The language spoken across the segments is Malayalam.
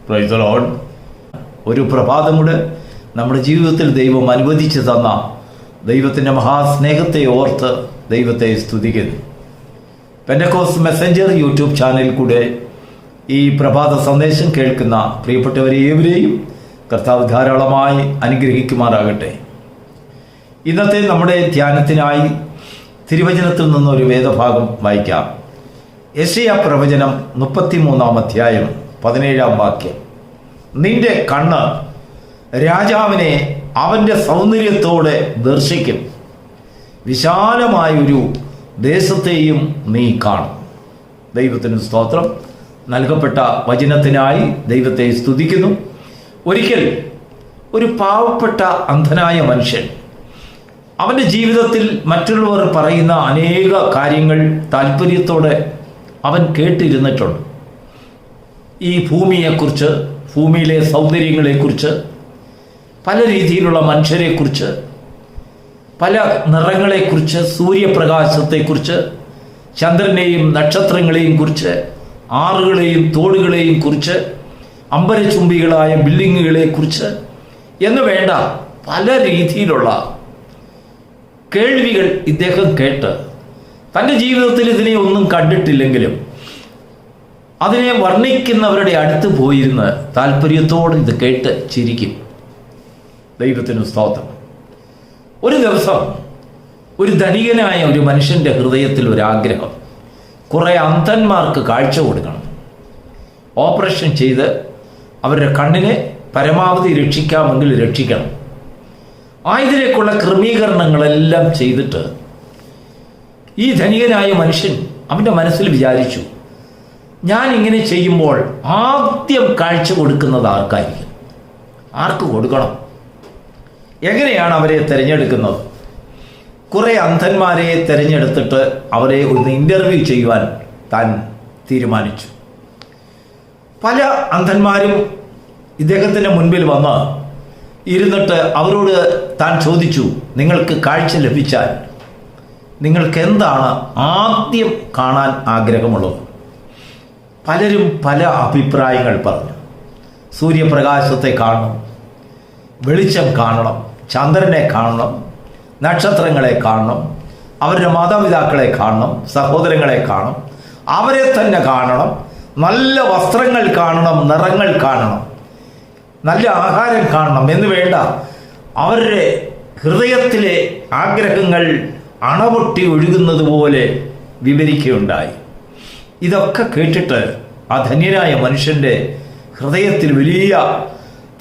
Praise the Lord. ഒരു പ്രഭാതം കൂടെ നമ്മുടെ ജീവിതത്തിൽ ദൈവം അനുവദിച്ചു തന്ന ദൈവത്തിൻ്റെ മഹാസ്നേഹത്തെ ഓർത്ത് ദൈവത്തെ സ്തുതിക്കുന്നു. പെന്തക്കോസ്റ്റ് മെസ്സഞ്ചർ യൂട്യൂബ് ചാനലിൽ കൂടെ ഈ പ്രഭാത സന്ദേശം കേൾക്കുന്ന പ്രിയപ്പെട്ടവരെയും കർത്താവ് ധാരാളമായി അനുഗ്രഹിക്കുമാറാകട്ടെ. ഇന്നത്തെ നമ്മുടെ ധ്യാനത്തിനായി തിരുവചനത്തിൽ നിന്നൊരു വേദഭാഗം വായിക്കാം. യെശയ്യാ പ്രവചനം 33 അധ്യായം 17 വാക്യം. നിന്റെ കണ്ണ് രാജാവിനെ അവൻ്റെ സൗന്ദര്യത്തോടെ ദർശിക്കും, വിശാലമായൊരു ദേശത്തെയും നീ കാണും. ദൈവത്തിന് സ്തോത്രം. നൽകപ്പെട്ട വചനത്തിനായി ദൈവത്തെ സ്തുതിക്കുന്നു. ഒരിക്കൽ ഒരു പാവപ്പെട്ട അന്ധനായ മനുഷ്യൻ അവൻ്റെ ജീവിതത്തിൽ മറ്റുള്ളവർ പറയുന്ന അനേക കാര്യങ്ങൾ താല്പര്യത്തോടെ അവൻ കേട്ടിരുന്നിട്ടുണ്ട്. ഈ ഭൂമിയെക്കുറിച്ച്, ഭൂമിയിലെ സൗന്ദര്യങ്ങളെക്കുറിച്ച്, പല രീതിയിലുള്ള മനുഷ്യരെക്കുറിച്ച്, പല നിറങ്ങളെക്കുറിച്ച്, സൂര്യപ്രകാശത്തെക്കുറിച്ച്, ചന്ദ്രനെയും നക്ഷത്രങ്ങളെയും കുറിച്ച്, ആറുകളെയും തോടുകളെയും കുറിച്ച്, അമ്പരചുംബികളായ ബിൽഡിങ്ങുകളെക്കുറിച്ച് എന്ന് വേണ്ട പല രീതിയിലുള്ള കേൾവികൾ ഇദ്ദേഹം കേട്ട് തൻ്റെ ജീവിതത്തിൽ ഇതിനെ ഒന്നും കണ്ടിട്ടില്ലെങ്കിലും അതിനെ വർണ്ണിക്കുന്നവരുടെ അടുത്ത് പോയിരുന്ന് താല്പര്യത്തോടെ ഇത് കേട്ട് ചിരിക്കും. ദൈവത്തിന് സ്തോത്രം. ഒരു ദിവസം ഒരു ധനികനായ ഒരു മനുഷ്യൻ്റെ ഹൃദയത്തിൽ ഒരാഗ്രഹം, കുറേ അന്ധന്മാർക്ക് കാഴ്ച കൊടുക്കണം, ഓപ്പറേഷൻ ചെയ്ത് അവരുടെ കണ്ണിനെ പരമാവധി രക്ഷിക്കാമെങ്കിൽ രക്ഷിക്കണം. ഇതിലേക്കുള്ള ക്രമീകരണങ്ങളെല്ലാം ചെയ്തിട്ട് ഈ ധനികനായ മനുഷ്യൻ അവൻ്റെ മനസ്സിൽ വിചാരിച്ചു, ഞാൻ ഇങ്ങനെ ചെയ്യുമ്പോൾ ആദ്യം കാഴ്ച കൊടുക്കുന്നത് ആർക്കായിരിക്കും? ആർക്ക് കൊടുക്കണം? എങ്ങനെയാണ് അവരെ തിരഞ്ഞെടുക്കുന്നത്? കുറേ അന്ധന്മാരെ തിരഞ്ഞെടുത്തിട്ട് അവരെ ഒന്ന് ഇൻ്റർവ്യൂ ചെയ്യുവാൻ താൻ തീരുമാനിച്ചു. പല അന്ധന്മാരും ഇദ്ദേഹത്തിൻ്റെ മുൻപിൽ വന്ന് ഇരുന്നിട്ട് അവരോട് താൻ ചോദിച്ചു, നിങ്ങൾക്ക് കാഴ്ച ലഭിച്ചാൽ നിങ്ങൾക്ക് എന്താണ് ആദ്യം കാണാൻ ആഗ്രഹമുള്ളത്? പലരും പല അഭിപ്രായങ്ങൾ പറഞ്ഞു. സൂര്യപ്രകാശത്തെ കാണണം, വെളിച്ചം കാണണം, ചന്ദ്രനെ കാണണം, നക്ഷത്രങ്ങളെ കാണണം, അവരുടെ മാതാപിതാക്കളെ കാണണം, സഹോദരങ്ങളെ കാണണം, അവരെ തന്നെ കാണണം, നല്ല വസ്ത്രങ്ങൾ കാണണം, നിറങ്ങൾ കാണണം, നല്ല ആഹാരം കാണണം എന്ന് വേണ്ട അവരുടെ ഹൃദയത്തിലെ ആഗ്രഹങ്ങൾ അണപൊട്ടി ഒഴുകുന്നത് പോലെ വിവരിക്കുകയുണ്ടായി. ഇതൊക്കെ കേട്ടിട്ട് ആ ധന്യനായ മനുഷ്യൻ്റെ ഹൃദയത്തിൽ വലിയ,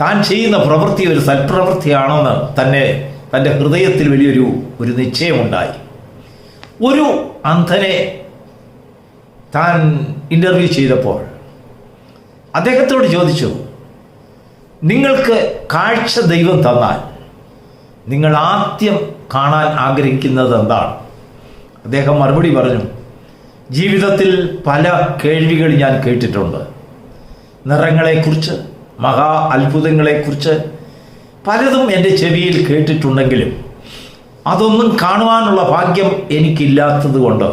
താൻ ചെയ്യുന്ന പ്രവൃത്തി ഒരു സൽപ്രവൃത്തിയാണെന്ന് തന്നെ തൻ്റെ ഹൃദയത്തിൽ വലിയൊരു നിശ്ചയമുണ്ടായി. ഒരു അന്ധനെ താൻ ഇൻ്റർവ്യൂ ചെയ്തപ്പോൾ അദ്ദേഹത്തോട് ചോദിച്ചു, നിങ്ങൾക്ക് കാഴ്ച ദൈവം തന്നാൽ നിങ്ങൾ ആദ്യം കാണാൻ ആഗ്രഹിക്കുന്നത് എന്താണ്? അദ്ദേഹം മറുപടി പറഞ്ഞു, ജീവിതത്തിൽ പല കേൾവികൾ ഞാൻ കേട്ടിട്ടുണ്ട്. നിറങ്ങളെക്കുറിച്ച്, മഹാ അത്ഭുതങ്ങളെക്കുറിച്ച് പലതും എൻ്റെ ചെവിയിൽ കേട്ടിട്ടുണ്ടെങ്കിലും അതൊന്നും കാണുവാനുള്ള ഭാഗ്യം എനിക്കില്ലാത്തത് കൊണ്ട്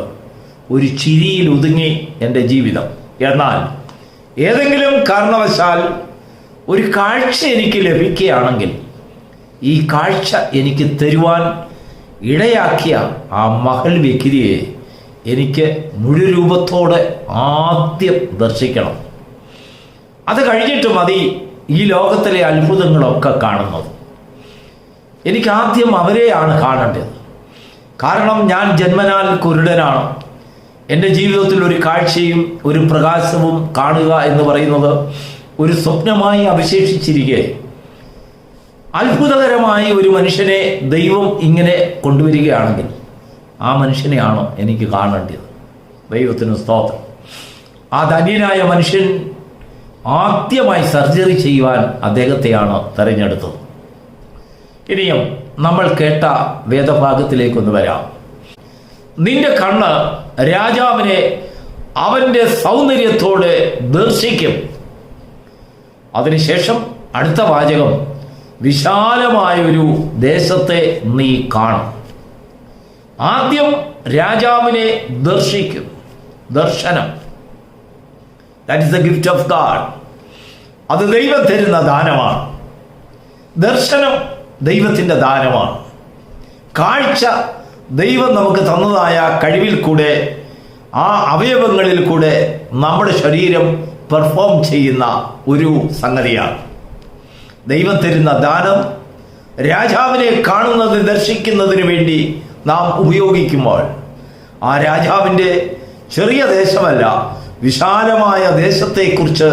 ഒരു ചിരിയിൽ ഒതുങ്ങി എൻ്റെ ജീവിതം. എന്നാൽ ഏതെങ്കിലും കാരണവശാൽ ഒരു കാഴ്ച എനിക്ക് ലഭിക്കുകയാണെങ്കിൽ ഈ കാഴ്ച എനിക്ക് തരുവാൻ ഇടയാക്കിയ ആ മഹൽ വ്യക്തിയെ എനിക്ക് മുഴുരൂപത്തോടെ ആദ്യം ദർശിക്കണം. അത് കഴിഞ്ഞിട്ട് മതി ഈ ലോകത്തിലെ അത്ഭുതങ്ങളൊക്കെ കാണുന്നത്. എനിക്ക് ആദ്യം അവരെയാണ് കാണേണ്ടത്. കാരണം ഞാൻ ജന്മനാൽ കുരുടനാണ്. എൻ്റെ ജീവിതത്തിൽ ഒരു കാഴ്ചയും ഒരു പ്രകാശവും കാണുക എന്ന് പറയുന്നത് ഒരു സ്വപ്നമായി അവശേഷിച്ചിരിക്കെ അത്ഭുതകരമായി ഒരു മനുഷ്യനെ ദൈവം ഇങ്ങനെ കൊണ്ടുവരികയാണെങ്കിൽ ആ മനുഷ്യനെയാണ് എനിക്ക് കാണേണ്ടത്. ദൈവത്തിന് സ്തോത്രം. ആ ധന്യനായ മനുഷ്യൻ ആദ്യമായി സർജറി ചെയ്യുവാൻ അദ്ദേഹത്തെയാണ് തിരഞ്ഞെടുത്തത്. ഇനിയും നമ്മൾ കേട്ട വേദഭാഗത്തിലേക്കൊന്ന് വരാം. നിന്റെ കണ്ണ് രാജാവിനെ അവൻ്റെ സൗന്ദര്യത്തോടെ ദർശിക്കും. അതിനുശേഷം അടുത്ത വാചകം, വിശാലമായൊരു ദേശത്തെ നീ കാണും. ആദ്യം രാജാവിനെ ദർശിക്കും. ദർശനം, that is the gift of God. അത് ദൈവം തരുന്ന ദാനമാണ്. ദർശനം ദൈവത്തിൻ്റെ ദാനമാണ്. കാഴ്ച ദൈവം നമുക്ക് തന്നതായ കഴിവിൽ കൂടെ, ആ അവയവങ്ങളിൽ കൂടെ നമ്മുടെ ശരീരം പെർഫോം ചെയ്യുന്ന ഒരു സംഗതിയാണ്. ദൈവം തരുന്ന ദാനം രാജാവിനെ കാണുന്നത് ദർശിക്കുന്നതിന് വേണ്ടി നാം ഉപയോഗിക്കുമ്പോൾ ആ രാജാവിൻ്റെ ചെറിയ ദേശമല്ല, വിശാലമായ ദേശത്തെക്കുറിച്ച്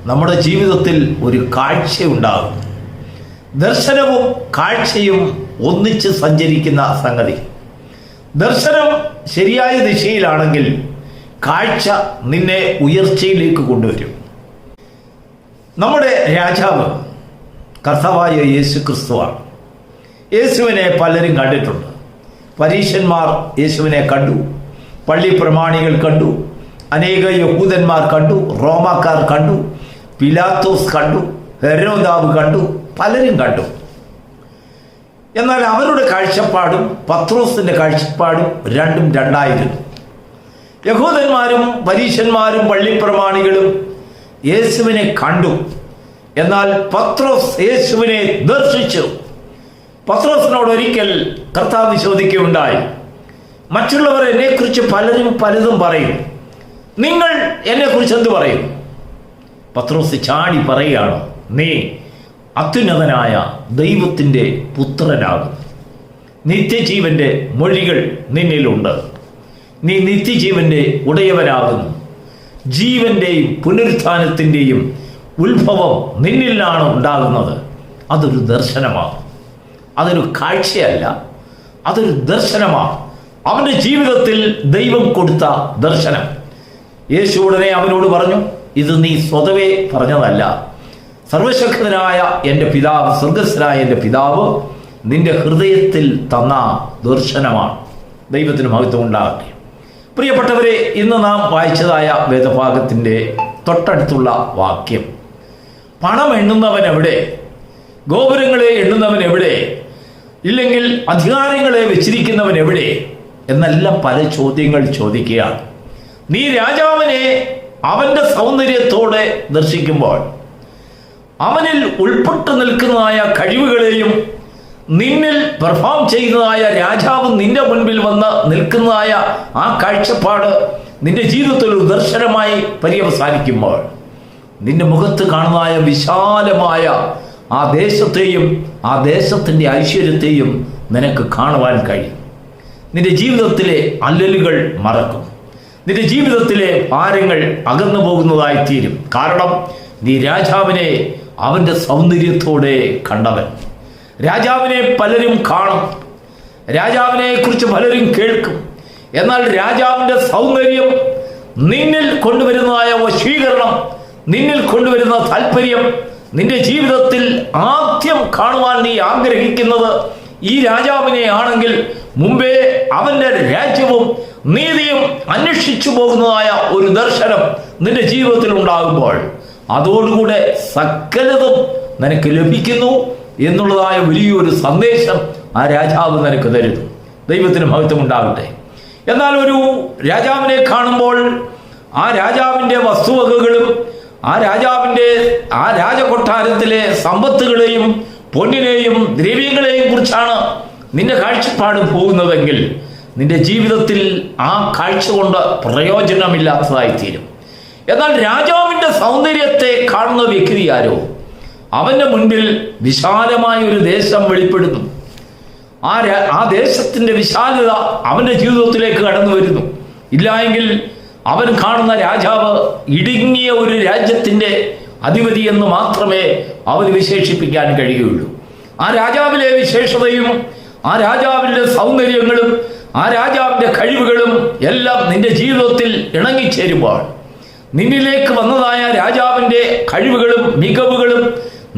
നമ്മുടെ ജീവിതത്തിൽ ഒരു കാഴ്ചയുണ്ടാകും. ദർശനവും കാഴ്ചയും ഒന്നിച്ച് സഞ്ചരിക്കുന്ന സംഗതി. ദർശനം ശരിയായ ദിശയിലാണെങ്കിൽ കാഴ്ച നിന്നെ ഉയർച്ചയിലേക്ക് കൊണ്ടുവരും. നമ്മുടെ രാജാവ് കർത്താവായ യേശു ക്രിസ്തുവാണ്. യേശുവിനെ പലരും കണ്ടിട്ടുണ്ട്. പരീശന്മാർ യേശുവിനെ കണ്ടു, പള്ളി പ്രമാണികൾ കണ്ടു, അനേക യഹൂദന്മാർ കണ്ടു, റോമാക്കാർ കണ്ടു, പിലാത്തോസ് കണ്ടു, ഹെരോദാവ് കണ്ടു, പലരും കണ്ടു. എന്നാൽ അവരുടെ കാഴ്ചപ്പാടും പത്രോസിന്റെ കാഴ്ചപ്പാടും രണ്ടും രണ്ടായിരുന്നു. യഹൂദന്മാരും പരീശന്മാരും പള്ളിപ്രമാണികളും യേശുവിനെ കണ്ടു. എന്നാൽ പത്രോസ് യേശുവിനെ ദർശിച്ചു. പത്രോസിനോട് ഒരിക്കൽ കർത്താവ് ചോദിക്കുകയുണ്ടായി, മറ്റുള്ളവർ എന്നെക്കുറിച്ച് പലരും പലതും പറയും, നിങ്ങൾ എന്നെക്കുറിച്ച് എന്ത് പറയും? പത്രോസ് ചാടി പറയുകയാണ്, നീ അത്യുന്നതനായ ദൈവത്തിൻ്റെ പുത്രനാകുന്നു. നിത്യജീവന്റെ മൊഴികൾ നിന്നിലുണ്ട്. നീ നിത്യജീവന്റെ ഉടയവനാകുന്നു. ജീവന്റെയും പുനരുത്ഥാനത്തിൻ്റെയും ഉത്ഭവം നിന്നിലാണ് ഉണ്ടാകുന്നത്. അതൊരു ദർശനമാണ്. അതൊരു കാഴ്ചയല്ല, അതൊരു ദർശനമാണ്. അവൻ്റെ ജീവിതത്തിൽ ദൈവം കൊടുത്ത ദർശനം. യേശു ഉടനെ അവനോട് പറഞ്ഞു, ഇത് നീ സ്വതവേ പറഞ്ഞതല്ല, സർവശക്തനായ എൻ്റെ പിതാവ്, സ്വർഗസ്ഥനായ എൻ്റെ പിതാവ് നിന്റെ ഹൃദയത്തിൽ തന്ന ദർശനമാണ്. ദൈവത്തിന് മഹത്വം ഉണ്ടാകട്ടെ. പ്രിയപ്പെട്ടവരെ, ഇന്ന് നാം വായിച്ചതായ വേദഭാഗത്തിൻ്റെ തൊട്ടടുത്തുള്ള വാക്യം, പണം എണ്ണുന്നവൻ എവിടെ? ഗോപുരങ്ങളെ എണ്ണുന്നവൻ എവിടെ? ഇല്ലെങ്കിൽ അധികാരങ്ങളെ വെച്ചിരിക്കുന്നവൻ എവിടെ? എന്നെല്ലാം പല ചോദ്യങ്ങൾ ചോദിക്കുകയാണ്. നീ രാജാവിനെ അവൻ്റെ സൗന്ദര്യത്തോടെ ദർശിക്കുമ്പോൾ അവനിൽ ഉൾപ്പെട്ടു നിൽക്കുന്നതായ കഴിവുകളെയും നിന്നിൽ പെർഫോം ചെയ്യുന്നതായ രാജാവ് നിന്റെ മുൻപിൽ വന്ന് നിൽക്കുന്നതായ ആ കാഴ്ചപ്പാട് നിന്റെ ജീവിതത്തിൽ ഒരു ദർശനമായി പര്യവസാനിക്കുമ്പോൾ നിന്റെ മുഖത്ത് കാണുന്നതായ വിശാലമായ ആ ദേശത്തെയും ആ ദേശത്തിൻ്റെ ഐശ്വര്യത്തെയും നിനക്ക് കാണുവാൻ കഴിയും. നിന്റെ ജീവിതത്തിലെ അല്ലലുകൾ മറക്കും. നിന്റെ ജീവിതത്തിലെ ഭാരങ്ങൾ അകന്നു പോകുന്നതായി തീരും. കാരണം നീ രാജാവിനെ അവൻ്റെ സൗന്ദര്യത്തോടെ കണ്ടവൻ. രാജാവിനെ പലരും കാണും, രാജാവിനെ കുറിച്ച് പലരും കേൾക്കും. എന്നാൽ രാജാവിൻ്റെ സൗന്ദര്യം, നിന്നിൽ കൊണ്ടുവരുന്നതായ വശീകരണം, നിന്നിൽ കൊണ്ടുവരുന്ന താല്പര്യം, നിന്റെ ജീവിതത്തിൽ ആദ്യം കാണുവാൻ നീ ആഗ്രഹിക്കുന്നത് ഈ രാജാവിനെ ആണെങ്കിൽ മുമ്പേ അവൻ്റെ രാജ്യവും നീതിയും അന്വേഷിച്ചു പോകുന്നതായ ഒരു ദർശനം നിന്റെ ജീവിതത്തിൽ ഉണ്ടാകുമ്പോൾ അതോടുകൂടെ സകലതും നിനക്ക് ലഭിക്കുന്നു എന്നുള്ളതായ വലിയൊരു സന്ദേശം ആ രാജാവ് നിനക്ക് തരുന്നു. ദൈവത്തിന് മഹത്വം ഉണ്ടാകട്ടെ. എന്നാൽ ഒരു രാജാവിനെ കാണുമ്പോൾ ആ രാജാവിൻ്റെ വസ്തുവകകളും ആ രാജകൊട്ടാരത്തിലെ സമ്പത്തുകളെയും പൊന്നിനെയും ദ്രവ്യങ്ങളെയും കുറിച്ചാണ് നിന്റെ കാഴ്ചപ്പാട് പോകുന്നതെങ്കിൽ നിന്റെ ജീവിതത്തിൽ ആ കാഴ്ച കൊണ്ട് പ്രയോജനമില്ലാത്തതായിത്തീരും. എന്നാൽ രാജാവിൻ്റെ സൗന്ദര്യത്തെ കാണുന്ന വ്യക്തി ആരോ, അവൻ്റെ മുൻപിൽ വിശാലമായ ഒരു ദേശം വെളിപ്പെടുന്നു. ആ ദേശത്തിൻ്റെ വിശാലത അവൻ്റെ ജീവിതത്തിലേക്ക് കടന്നു വരുന്നു. ഇല്ലായെങ്കിൽ അവൻ കാണുന്ന രാജാവ് ഇടുങ്ങിയ ഒരു രാജ്യത്തിൻ്റെ അധിപതി എന്ന് മാത്രമേ അവന് വിശേഷിപ്പിക്കാൻ കഴിയുകയുള്ളൂ. ആ രാജാവിലെ വിശേഷതയും ആ രാജാവിൻ്റെ സൗന്ദര്യങ്ങളും ആ രാജാവിൻ്റെ കഴിവുകളും എല്ലാം നിന്റെ ജീവിതത്തിൽ ഇണങ്ങിച്ചേരുമ്പോൾ നിന്നിലേക്ക് വന്നതായ രാജാവിൻ്റെ കഴിവുകളും മികവുകളും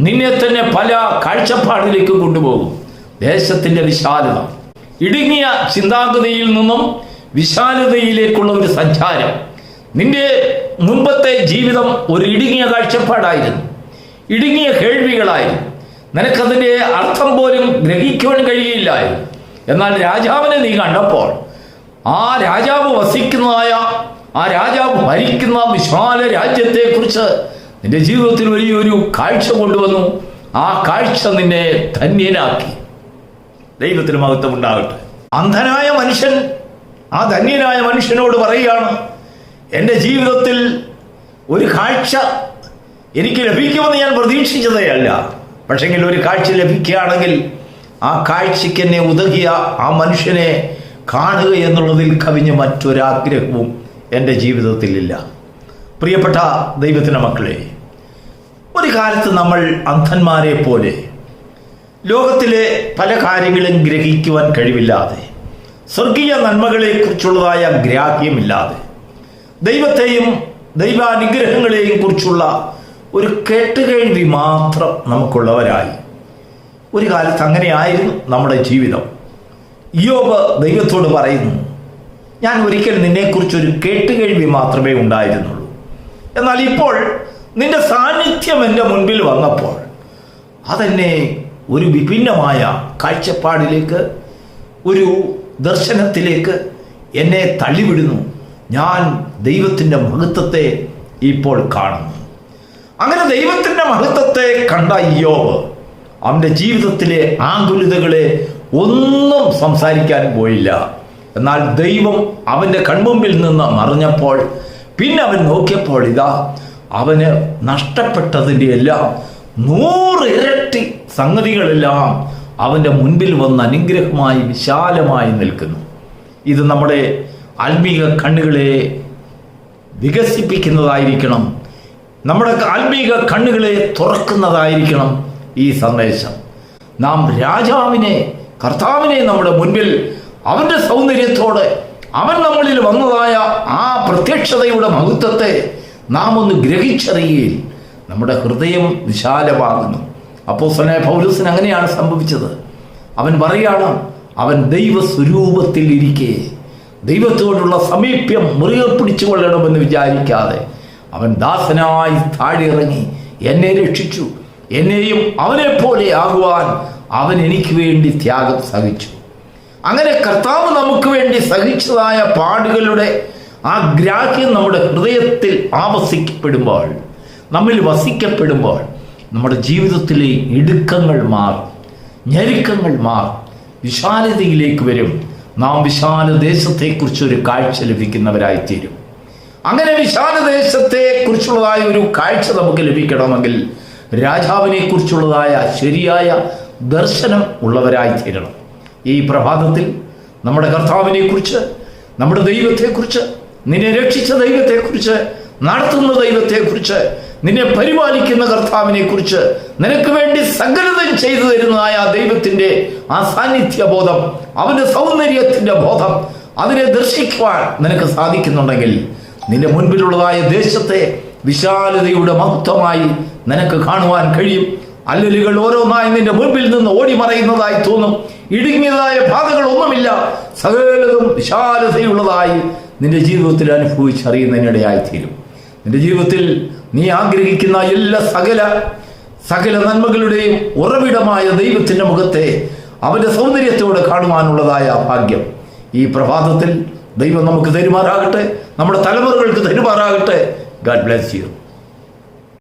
നിന്നെ തന്നെ പല കാഴ്ചപ്പാടിലേക്ക് കൊണ്ടുപോകും. ദേശത്തിൻ്റെ വിശാലത, ഇടുങ്ങിയ ചിന്താഗതിയിൽ നിന്നും വിശാലതയിലേക്കുള്ള ഒരു സഞ്ചാരം. നിന്റെ മുമ്പത്തെ ജീവിതം ഒരു ഇടുങ്ങിയ കാഴ്ചപ്പാടായിരുന്നു, ഇടുങ്ങിയ കേൾവികളായിരുന്നു. നിനക്കതിൻ്റെ അർത്ഥം പോലും ഗ്രഹിക്കുവാൻ കഴിയില്ലായിരുന്നു. എന്നാൽ രാജാവിനെ നീ കണ്ടപ്പോൾ ആ രാജാവ് വസിക്കുന്നതായ, ആ രാജാവ് ഭരിക്കുന്ന വിശാല രാജ്യത്തെക്കുറിച്ച് നിന്റെ ജീവിതത്തിൽ വലിയൊരു കാഴ്ച കൊണ്ടുവന്നു. ആ കാഴ്ച നിന്നെ ധന്യനാക്കി. ദൈവത്തിന് മഹത്വം ഉണ്ടാകട്ടെ. അന്ധനായ മനുഷ്യൻ ആ ധന്യനായ മനുഷ്യനോട് പറയുകയാണ്, എൻ്റെ ജീവിതത്തിൽ ഒരു കാഴ്ച എനിക്ക് ലഭിക്കുമെന്ന് ഞാൻ പ്രതീക്ഷിച്ചതേ അല്ല. പക്ഷെങ്കിൽ ഒരു കാഴ്ച ലഭിക്കുകയാണെങ്കിൽ ആ കാഴ്ചയ്ക്ക് എന്നെ ഉതകിയ ആ മനുഷ്യനെ കാണുക എന്നുള്ളതിൽ കവിഞ്ഞ മറ്റൊരാഗ്രഹവും എൻ്റെ ജീവിതത്തിലില്ല. പ്രിയപ്പെട്ട ദൈവത്തിൻ്റെ മക്കളെ, ഒരു കാലത്ത് നമ്മൾ അന്ധന്മാരെ പോലെ ലോകത്തിലെ പല കാര്യങ്ങളും ഗ്രഹിക്കുവാൻ കഴിവില്ലാതെ, സ്വർഗീയ നന്മകളെക്കുറിച്ചുള്ളതായ ഗ്രാഹ്യമില്ലാതെ, ദൈവത്തെയും ദൈവാനുഗ്രഹങ്ങളെയും കുറിച്ചുള്ള ഒരു കേട്ടുകേൾവി മാത്രം നമുക്കുള്ളവരായി. ഒരു കാലത്ത് അങ്ങനെയായിരുന്നു നമ്മുടെ ജീവിതം. ഇയ്യോബ് ദൈവത്തോട് പറയുന്നു, ഞാൻ ഒരിക്കൽ നിന്നെക്കുറിച്ചൊരു കേട്ടുകേൾവി മാത്രമേ ഉണ്ടായിരുന്നുള്ളൂ. എന്നാൽ ഇപ്പോൾ നിന്റെ സാന്നിധ്യം എൻ്റെ മുൻപിൽ വന്നപ്പോൾ അതെന്നെ ഒരു വിഭിന്നമായ കാഴ്ചപ്പാടിലേക്ക്, ഒരു ദർശനത്തിലേക്ക് എന്നെ തള്ളിവിടുന്നു. ഞാൻ ദൈവത്തിൻ്റെ മഹത്വത്തെ ഇപ്പോൾ കാണുന്നു. അങ്ങനെ ദൈവത്തിൻ്റെ മഹത്വത്തെ കണ്ട ഇയ്യോബ് അവൻ്റെ ജീവിതത്തിലെ ആകുലതകളെ ഒന്നും സംസാരിക്കാൻ പോയില്ല. എന്നാൽ ദൈവം അവൻ്റെ കൺമുമ്പിൽ നിന്ന് മറിഞ്ഞപ്പോൾ പിന്നെ അവൻ നോക്കിയപ്പോൾ ഇതാ അവന് നഷ്ടപ്പെട്ടതിൻ്റെ എല്ലാം 100 ഇരട്ടി സംഗതികളെല്ലാം അവൻ്റെ മുൻപിൽ വന്ന് അനുഗ്രഹമായി വിശാലമായി നിൽക്കുന്നു. ഇത് നമ്മുടെ ആത്മീക കണ്ണുകളെ വികസിപ്പിക്കുന്നതായിരിക്കണം. നമ്മുടെ ആത്മീക കണ്ണുകളെ തുറക്കുന്നതായിരിക്കണം ഈ സന്ദേശം. നാം രാജാവിനെ, കർത്താവിനെ നമ്മുടെ മുൻപിൽ അവൻ്റെ സൗന്ദര്യത്തോടെ, അവൻ നമ്മളിൽ വന്നതായ ആ പ്രത്യക്ഷതയുടെ മഹത്വത്തെ നാം ഒന്ന് ഗ്രഹിച്ചറിയയിൽ നമ്മുടെ ഹൃദയം വിശാലമാകുന്നു. അപ്പോസ്തലനായ പൗലോസിന് അങ്ങനെയാണ് സംഭവിച്ചത്. അവൻ പറയാണ്, അവൻ ദൈവസ്വരൂപത്തിൽ ഇരിക്കെ ദൈവത്തോടുള്ള സമീപ്യം മുറുകെ പിടിച്ചുകൊള്ളണമെന്ന് വിചാരിക്കാതെ അവൻ ദാസനായി താഴെ ഇറങ്ങി എന്നെ രക്ഷിച്ചു. എന്നെയും അവനെ പോലെ ആകുവാൻ അവൻ എനിക്ക് വേണ്ടി ത്യാഗം സഹിച്ചു. അങ്ങനെ കർത്താവ് നമുക്ക് വേണ്ടി സഹിച്ചതായ പാടുകളുടെ ആ ഗ്രാഹ്യം നമ്മുടെ ഹൃദയത്തിൽ ആവസിക്കപ്പെടുമ്പോൾ, നമ്മിൽ വസിക്കപ്പെടുമ്പോൾ നമ്മുടെ ജീവിതത്തിലെ ഇടുക്കങ്ങൾ മാറും, ഞെരുക്കങ്ങൾ മാറും, വിശാലതയിലേക്ക് വരും. നാം വിശാല ദേശത്തെക്കുറിച്ചൊരു കാഴ്ച ലഭിക്കുന്നവരായിത്തീരും. അങ്ങനെ വിശാല ദേശത്തെ കുറിച്ചുള്ളതായ ഒരു കാഴ്ച നമുക്ക് ലഭിക്കണമെങ്കിൽ രാജാവിനെ കുറിച്ചുള്ളതായ ശരിയായ ദർശനം ഉള്ളവരായിത്തീരണം. ഈ പ്രഭാതത്തിൽ നമ്മുടെ കർത്താവിനെ കുറിച്ച്, നമ്മുടെ ദൈവത്തെക്കുറിച്ച്, നിന്നെ രക്ഷിച്ച ദൈവത്തെക്കുറിച്ച്, നടത്തുന്ന ദൈവത്തെക്കുറിച്ച്, നിന്നെ പരിപാലിക്കുന്ന കർത്താവിനെ കുറിച്ച്, നിനക്ക് വേണ്ടി സകലതും ചെയ്തു തരുന്നതായ ദൈവത്തിൻ്റെ ആ സാന്നിധ്യ ബോധം, അവൻ്റെ സൗന്ദര്യത്തിൻ്റെ ബോധം, അതിനെ ദർശിക്കുവാൻ നിനക്ക് സാധിക്കുന്നുണ്ടെങ്കിൽ നിന്റെ മുൻപിലുള്ളതായ ദേശത്തെ വിശാലതയുടെ മഹത്വമായി നിനക്ക് കാണുവാൻ കഴിയും. അല്ലലുകൾ ഓരോന്നായി നിന്റെ മുൻപിൽ നിന്ന് ഓടി മറയുന്നതായി തോന്നും. ഇടുങ്ങിയതായ പാതകളൊന്നുമില്ല, സകലതും വിശാലതയുള്ളതായി നിന്റെ ജീവിതത്തിൽ അനുഭവിച്ചറിയുന്നതിനിടയായിത്തീരും. നിന്റെ ജീവിതത്തിൽ നീ ആഗ്രഹിക്കുന്ന എല്ലാ സകല നന്മകളുടെയും ഉറവിടമായ ദൈവത്തിൻ്റെ മുഖത്തെ അവൻ്റെ സൗന്ദര്യത്തോടെ കാണുവാനുള്ളതായ ഭാഗ്യം ഈ പ്രഭാതത്തിൽ ദൈവം നമുക്ക് തരുമാറാകട്ടെ, നമ്മുടെ തലമുറകൾക്ക് തരുമാറാകട്ടെ. God bless you.